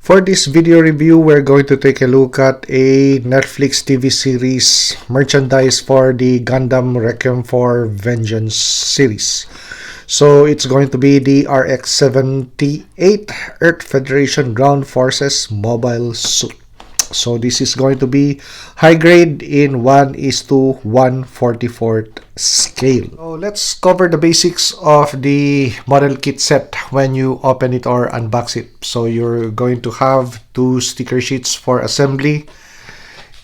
For this video review, we're going to take a look at a Netflix TV series merchandise for the Gundam Requiem for Vengeance series. So it's going to be the RX-78 Earth Federation Ground Forces Mobile Suit. So this is going to be high grade in 1:144 scale. So let's cover the basics of the model kit set when you open it or unbox it. So you're going to have two sticker sheets for assembly,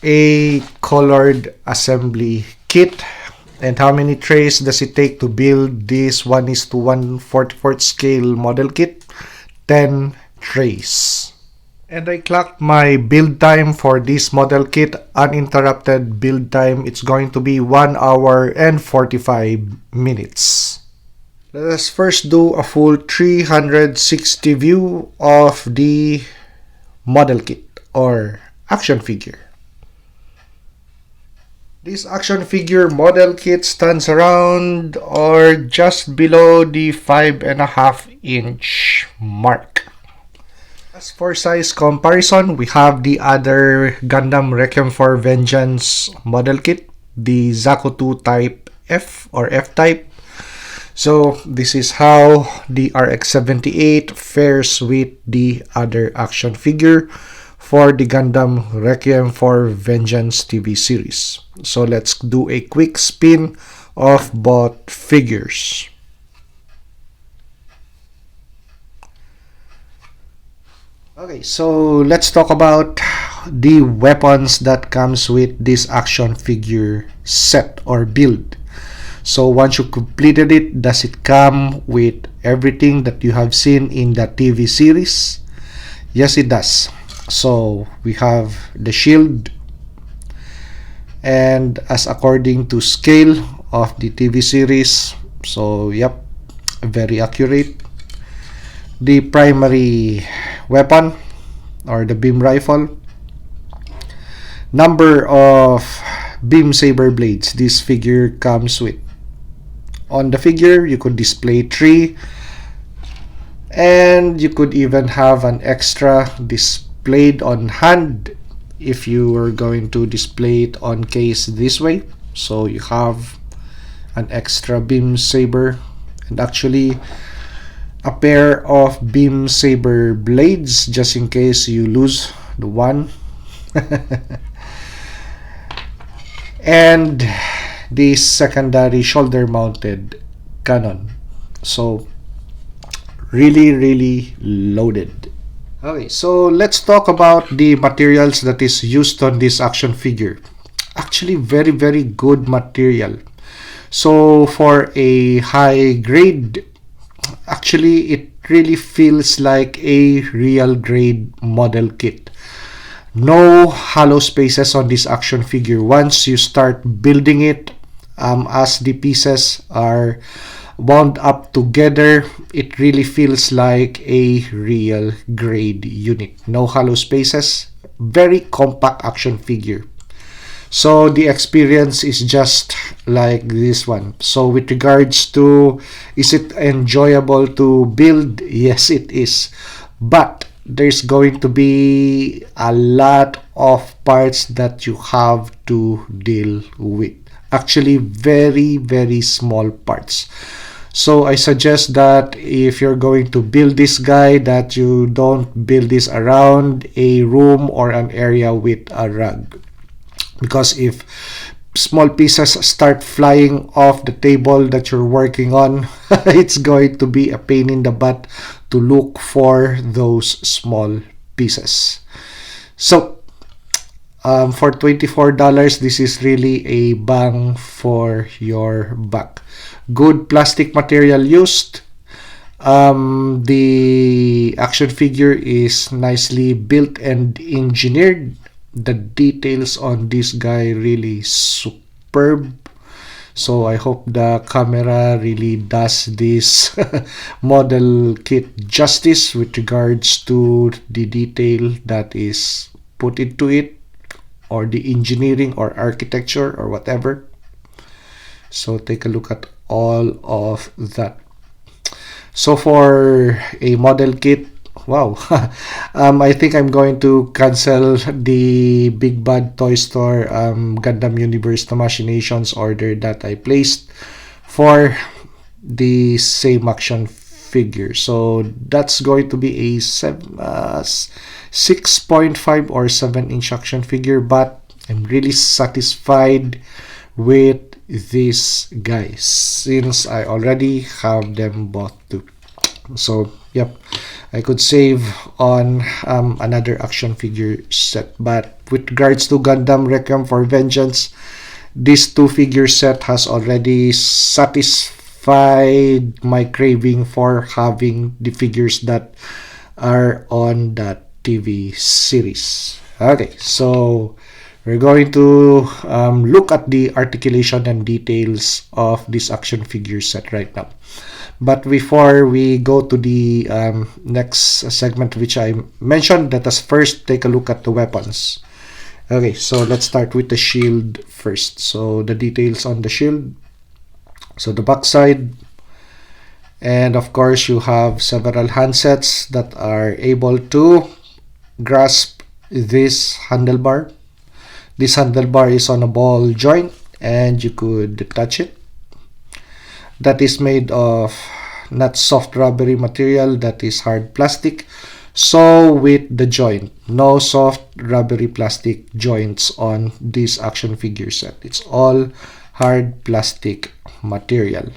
a colored assembly kit, and how many trays does it take to build this 1:144 scale model kit? 10 trays. And I clocked my build time for this model kit. Uninterrupted build time, it's going to be 1 hour and 45 minutes. Let us first do a full 360 view of the model kit or action figure. This action figure model kit stands around or just below the 5.5-inch mark. As for size comparison, we have the other Gundam Requiem for Vengeance model kit, the Zaku 2 Type F or F-Type. So this is how the RX-78 fares with the other action figure for the Gundam Requiem for Vengeance TV series. So let's do a quick spin of both figures. Okay, so let's talk about the weapons that comes with this action figure set or build. So once you completed it, does it come with everything that you have seen in the TV series? Yes, it does. So we have the shield, and as according to scale of the TV series, so yep, very accurate. The primary weapon or the beam rifle, number of beam saber blades this figure comes with. On the figure, you could display 3, and you could even have an extra displayed on hand if you were going to display it on case this way. So you have an extra beam saber and actually a pair of beam saber blades just in case you lose the one. And the secondary shoulder mounted cannon. So really loaded. Okay, so let's talk about the materials that is used on this action figure. Actually very good material. So for a high grade, actually it really feels like a real grade model kit. No hollow spaces on this action figure. Once you start building it, as the pieces are wound up together, it really feels like a real grade unit. No hollow spaces. Very compact action figure. So the experience is just like this one. So with regards to, is it enjoyable to build? Yes, it is. But there's going to be a lot of parts that you have to deal with. Actually, very small parts. So I suggest that if you're going to build this guy, that you don't build this around a room or an area with a rug. Because if small pieces start flying off the table that you're working on, it's going to be a pain in the butt to look for those small pieces. So for $24, this is really a bang for your buck. Good plastic material used. The action figure is nicely built and engineered. The details on this guy really superb. So I hope the camera really does this model kit justice with regards to the detail that is put into it, or the engineering or architecture or whatever. So take a look at all of that. So for a model kit, Wow. I think I'm going to cancel the Big Bad Toy Store Gundam Universe The Machinations order that I placed for the same action figure. So that's going to be a 6.5 or 7-inch action figure, but I'm really satisfied with these guys since I already have them bought too. So yep, I could save on another action figure set. But with regards to Gundam Requiem for Vengeance, this two figure set has already satisfied my craving for having the figures that are on that TV series. Okay, so we're going to look at the articulation and details of this action figure set right now. But before we go to the next segment, which I mentioned, let us first take a look at the weapons. Okay, so let's start with the shield first. So the details on the shield. So the backside, and of course you have several handsets that are able to grasp this handlebar. This handlebar is on a ball joint and you could detach it. That is made of not soft rubbery material, that is hard plastic. So with the joint, no soft rubbery plastic joints on this action figure set. It's all hard plastic material.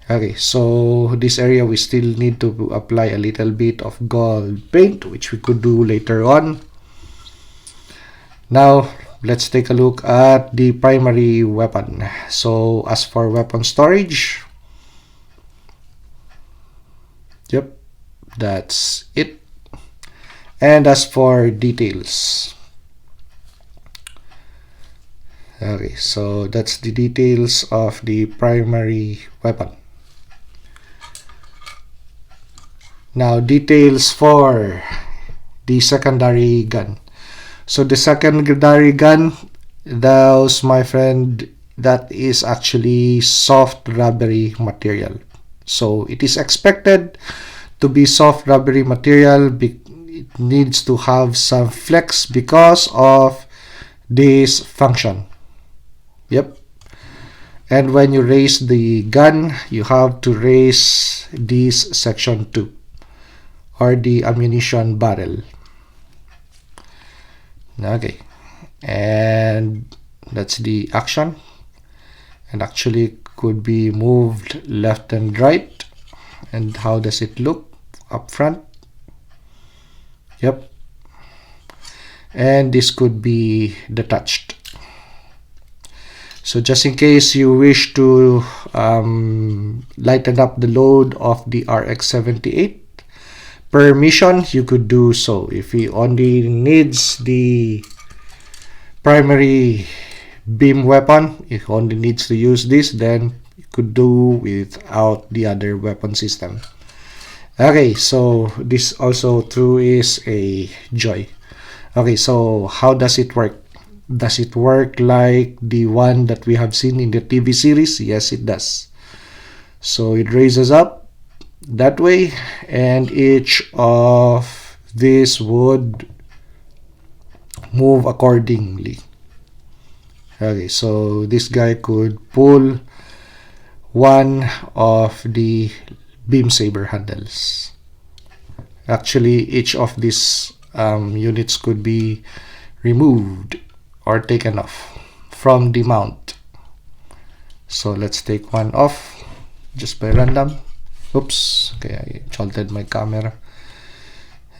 Okay, so this area we still need to apply a little bit of gold paint, which we could do later on. Now let's take a look at the primary weapon. So as for weapon storage, yep, that's it. And as for details, okay, so that's the details of the primary weapon. Now details for the secondary gun. So the secondary gun, those, my friend, that is actually soft rubbery material. So it is expected to be soft rubbery material. It needs to have some flex because of this function. Yep. And when you raise the gun, you have to raise this section too, or the ammunition barrel. Okay, and that's the action, and actually could be moved left and right. And how does it look up front? Yep. And this could be detached. So just in case you wish to lighten up the load of the RX-78 per mission, you could do so. If he only needs the primary beam weapon, if only needs to use this, then you could do without the other weapon system. Okay, so this also too is a joy. Okay, so how does it work? Does it work like the one that we have seen in the TV series? Yes, it does. So it raises up that way, and each of these would move accordingly. Okay, so this guy could pull one of the beam saber handles. Actually, each of these units could be removed or taken off from the mount. So let's take one off just by random. Oops, okay, I jolted my camera.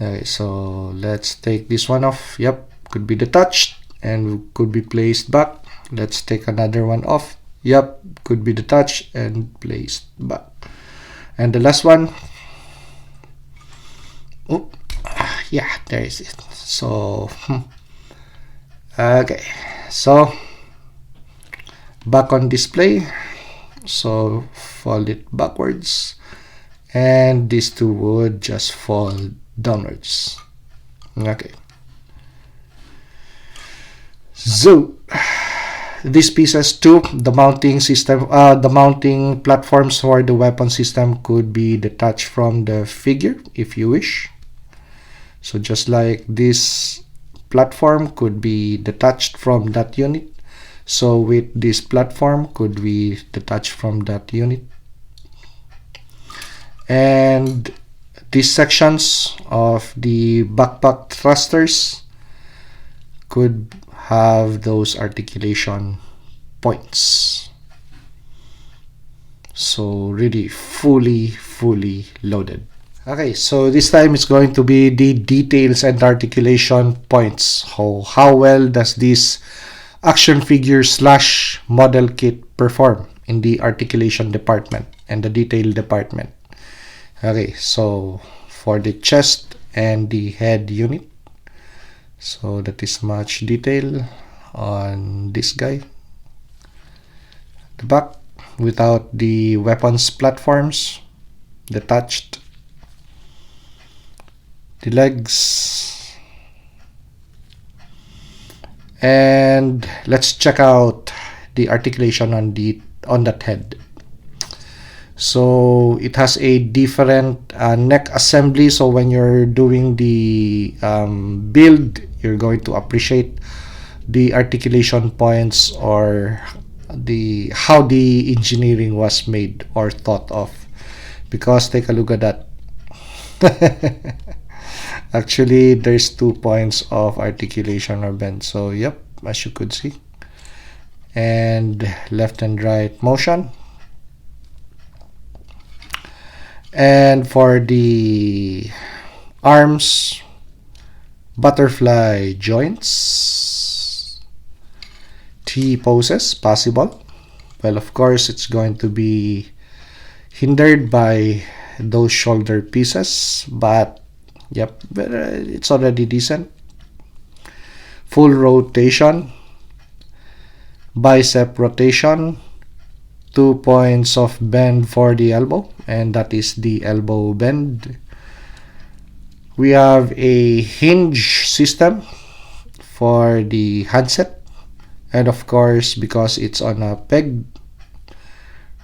Okay, so let's take this one off. Yep, could be detached and could be placed back. Let's take another one off. Yep, could be detached and placed back. And the last one, oh yeah, there is it. So okay, so back on display, so fold it backwards, and these two would just fall downwards. Okay, so these pieces too, the mounting system, the mounting platforms for the weapon system could be detached from the figure if you wish. So just like this platform could be detached from that unit, so with this platform could be detached from that unit. And these sections of the backpack thrusters could have those articulation points. So really fully loaded. Okay, so this time it's going to be the details and articulation points. How well does this action figure slash model kit perform in the articulation department and the detail department? Okay, so for the chest and the head unit, so that is much detail on this guy. The back without the weapons platforms detached. The legs. And let's check out the articulation on that head. So it has a different neck assembly, so when you're doing the build, you're going to appreciate the articulation points or how the engineering was made or thought of, because take a look at that. Actually there's 2 points of articulation or bend, so yep, as you could see. And left and right motion. And for the arms, butterfly joints, T poses possible. Well, of course it's going to be hindered by those shoulder pieces, but yep, it's already decent. Full rotation, bicep rotation, 2 points of bend for the elbow, and that is the elbow bend. We have a hinge system for the handset, and of course, because it's on a peg,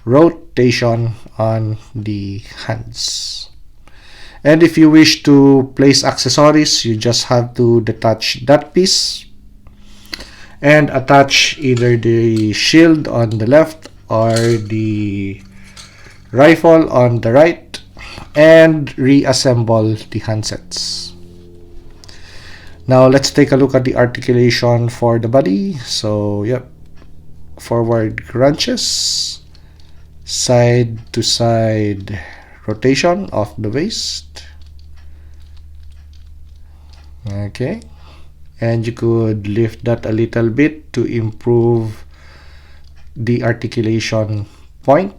rotation on the hands. And if you wish to place accessories, you just have to detach that piece and attach either the shield on the left or the rifle on the right and reassemble the handsets. Now let's take a look at the articulation for the body. So yep, forward crunches, side to side rotation of the waist. Okay, and you could lift that a little bit to improve the articulation point,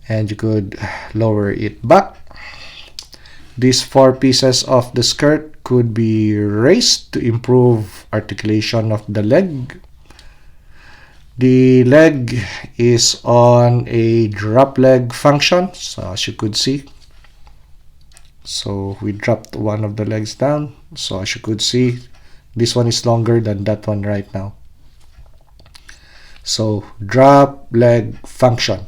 and you could lower it back. These 4 pieces of the skirt could be raised to improve articulation of the leg. The leg is on a drop leg function, so as you could see. So we dropped one of the legs down, so as you could see, this one is longer than that one right now. So drop leg function.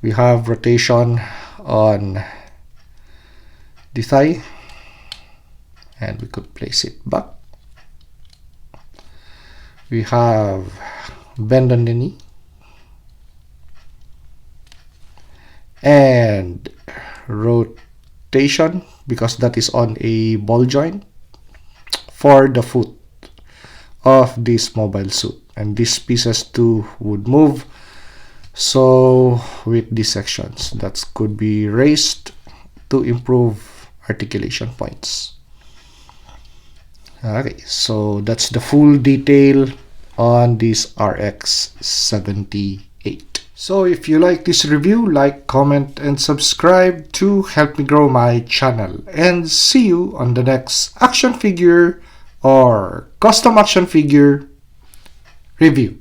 We have rotation on the thigh, and we could place it back. We have bend on the knee and rotation, because that is on a ball joint for the foot of this mobile suit, and these pieces too would move. So with these sections, that could be raised to improve articulation points. Okay, so that's the full detail on this RX-78. So if you like this review, like, comment, and subscribe to help me grow my channel. And see you on the next action figure or custom action figure review.